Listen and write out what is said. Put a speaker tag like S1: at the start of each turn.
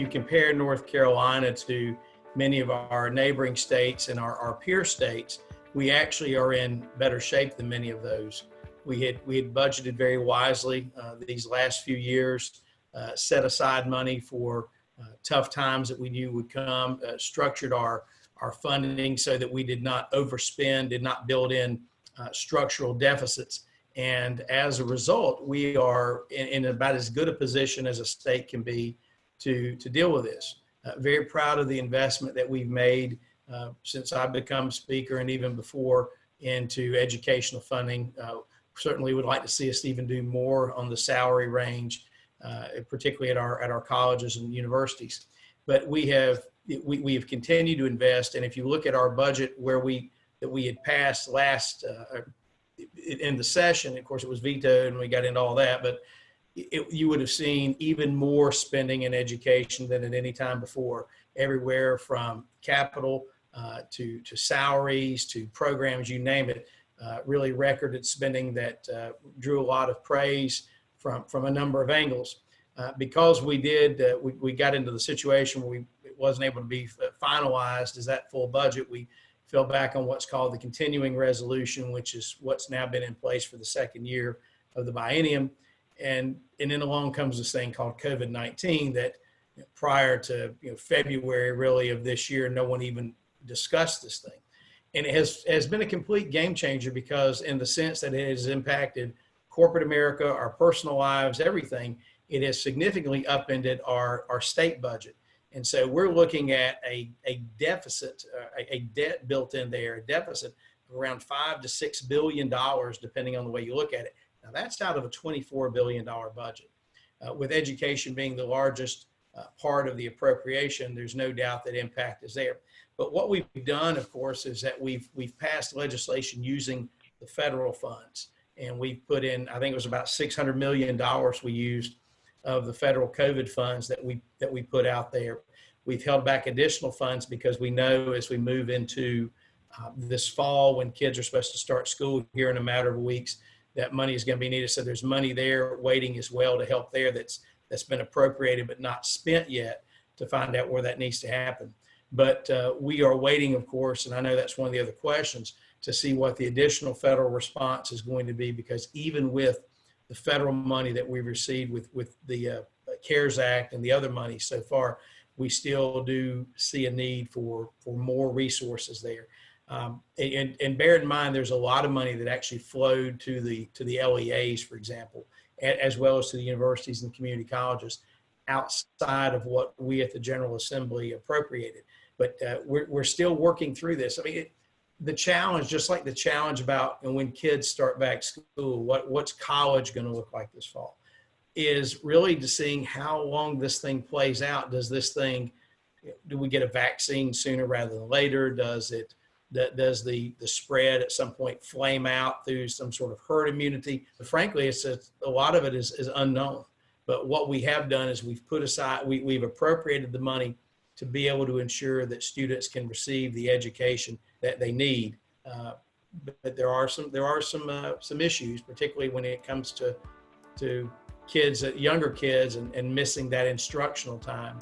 S1: you compare North Carolina to many of our neighboring states and our peer states, we actually are in better shape than many of those. We had budgeted very wisely these last few years, set aside money for tough times that we knew would come, structured our funding so that we did not overspend, did not build in structural deficits. And as a result, we are in about as good a position as a state can be to deal with this. Very proud of the investment that we've made since I've become speaker and even before into educational funding. Certainly would like to see us even do more on the salary range, particularly at our colleges and universities. But we have continued to invest, and if you look at our budget that we had passed last in the session, of course it was vetoed and we got into all that, but you would have seen even more spending in education than at any time before, everywhere from capital to salaries to programs, you name it. Really recorded spending that drew a lot of praise from a number of angles. Because we got into the situation where it wasn't able to be finalized as that full budget, we fell back on what's called the continuing resolution, which is what's now been in place for the second year of the biennium. And then along comes this thing called COVID-19 that prior to February really of this year, no one even discussed this thing. And it has been a complete game changer because in the sense that it has impacted corporate America, our personal lives, everything, it has significantly upended our state budget. And so we're looking at a deficit, a debt built in there, a deficit of around $5 to $6 billion, depending on the way you look at it. Now that's out of a $24 billion budget. With education being the largest part of the appropriation, there's no doubt that impact is there. But what we've done, of course, is that we've passed legislation using the federal funds. And we've put in, I think it was about $600 million we used of the federal COVID funds that we put out there. We've held back additional funds because we know as we move into this fall when kids are supposed to start school here in a matter of weeks, that money is going to be needed. So there's money there waiting as well to help there that's been appropriated but not spent yet to find out where that needs to happen. But we are waiting, of course, and I know that's one of the other questions, to see what the additional federal response is going to be, because even with the federal money that we've received with the CARES Act and the other money so far, we still do see a need for more resources there. And bear in mind, there's a lot of money that actually flowed to the LEAs, for example, as well as to the universities and community colleges outside of what we at the General Assembly appropriated. But we're still working through this. I mean, the challenge, just like the challenge about when kids start back school, what's college going to look like this fall, is really to seeing how long this thing plays out. Do we get a vaccine sooner rather than later? Does the spread at some point flame out through some sort of herd immunity? But frankly, a lot of it is unknown. But what we have done is we've put aside, we've appropriated the money to be able to ensure that students can receive the education that they need. But there are some issues, particularly when it comes to kids, younger kids, and missing that instructional time.